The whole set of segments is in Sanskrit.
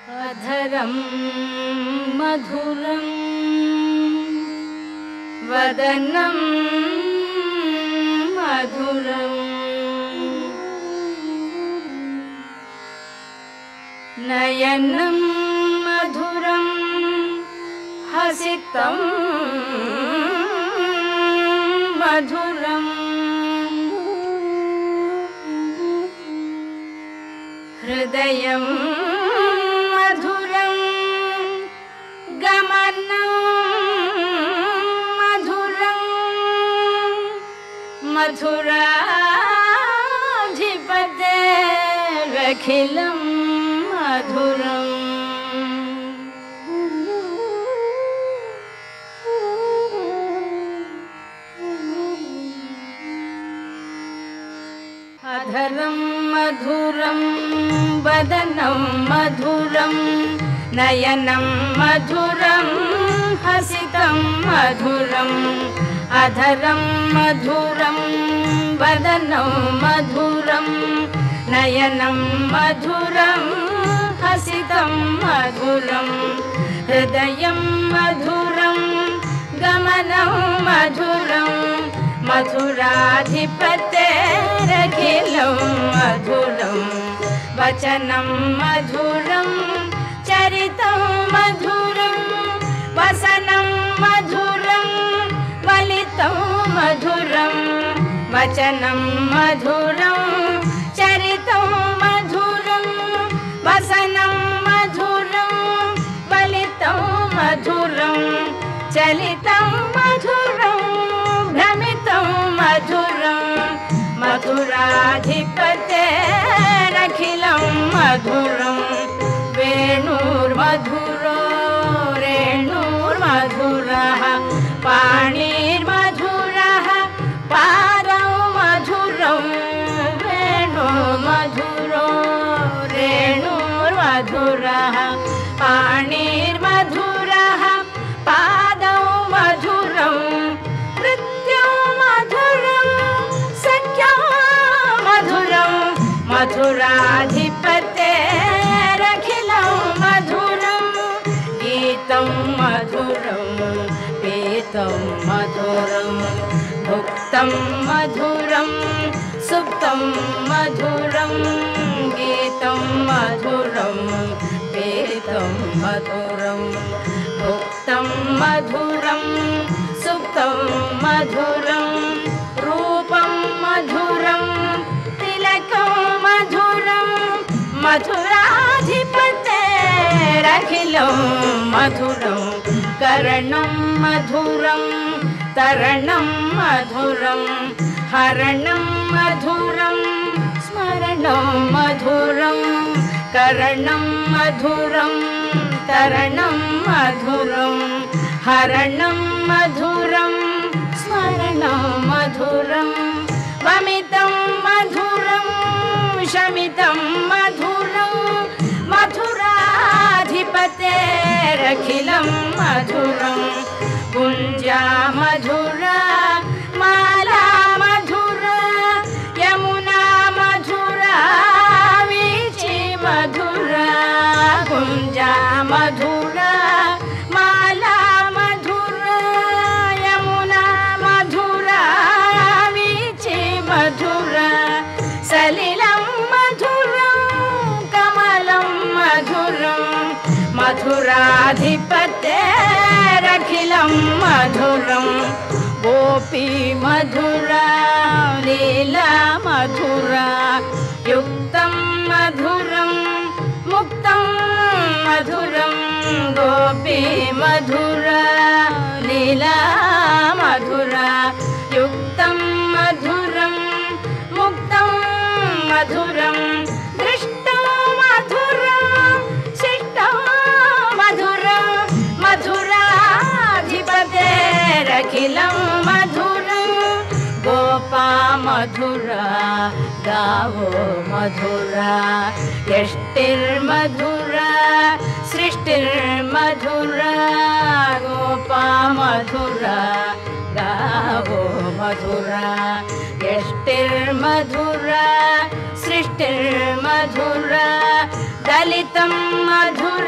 अधरं मधुरं वदनं मधुरं नयनं मधुरं हसितं मधुरं हृदयं मधुरं गमनं मधुरं मथुराधिपतेरखिलं मधुरम् अधरं मधुरं वदनं मधुरं नयनं मधुरं हसितं मधुरम् अधरं मधुरं वदनं मधुरं नयनं मधुरं हसितं मधुरं हृदयं मधुरं गमनं मधुरं मथुराधिपतेरखिलं मधुरं वचनं मधुरं चरितं मधुरं वसनं मधुरं वलितं मधुरं वचनं मधुरं चरितं मधुरं वसनं मधुरं वलितं मधुरं चलितं मधुरं भ्रमितं मधुरं मथुराधिपतेरखिलं मधुरं वेणुर्मधुरो रेणुर्मधुरः पाणिर्मधुरः पादौ मधुरं वेणुर्मधुरो रेणुर्मधुरः पाणिर्मधुरः पादौ मधुरं नृत्यं मधुरं सख्यं मधुरं मथुराधिपतेरखिलं मधुरं गीतं मधुरं पीतं मधुरं भुक्तं मधुरं सुप्तं मधुरं गीतं मधुरं पीतं मधुरं भुक्तं मधुरं सुप्तं मधुरं रूपं मधुरं तिलकं मधुरं मथुराधिपतेरखिलं मधुरं कर्णं मधुरं तरणं मधुरं हरणं मधुरं स्मरणं मधुरं कर्णं मधुरं तरणं मधुरं हरणं मधुरं स्मरणं मधुरं वमितं मधुरं शमितं मधुरं मथुराधिपतेरखिलं मधुरं गुञ्जा मधुरा माला मधुरा यमुना मधुरा वीची मधुरा गुञ्जा मधुरा माला मधुरा यमुना मधुरा वीची मधुरा सलिलं मधुरं कमलं मधुरं मथुराधिपतेरखिलं मधुरं गोपी मधुरा लीला मधुरा युक्तं मधुरं मुक्तं मधुरं गोपी मधुरा लीला मधुरा युक्तं मधुरं मुक्तं मधुरं दृष्टं मधुरं शिष्टं मधुरं मथुराधिपतेरखिलं मधुरं गोपा मधुरा गावो मधुरा यष्टिर्मधुरा सृष्टिर्मधुरा गोपा मधुरा गावो मधुरा यष्टिर्मधुरा सृष्टिर्मधुरा दलितं मधुरा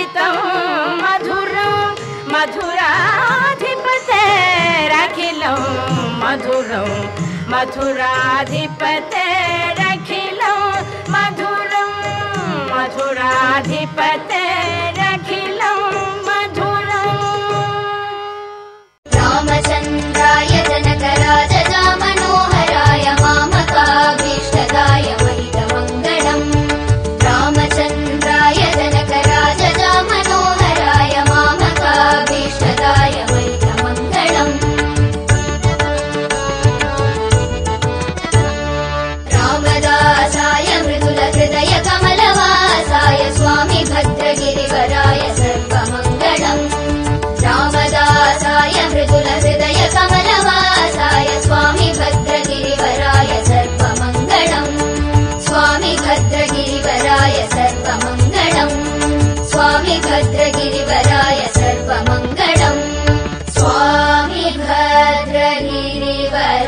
मधुराधिपतेरखिलं मधुरं मधुराधिपतेरखिलं मधुरं मधुराधिपतेरखिलं मधुरं मधुराधिपतेरखिलं मधुरम् रामचन्द्राय जनकराजजा मनोहराय मामकाभीष्टदाय महितमङ्गलम् रामचन्द्राय जनकराजजा मनोहराय मामकाभीष्टदाय महितमङ्गलम् रामदासाय मृदुलहृदय कमलवासाय स्वामी भद्रगिरिवराय सर्वमङ्गलम् रामदासाय मृदुलहृदय कमलवासाय स्वामी भद्रगिरिवराय सर्वमङ्गलम् स्वामी भद्रगिरिवराय सर्वमङ्गलम् स्वामी भद्रगिरिवराय सर्वमङ्गलम् स्वामी भद्रगिरिवराय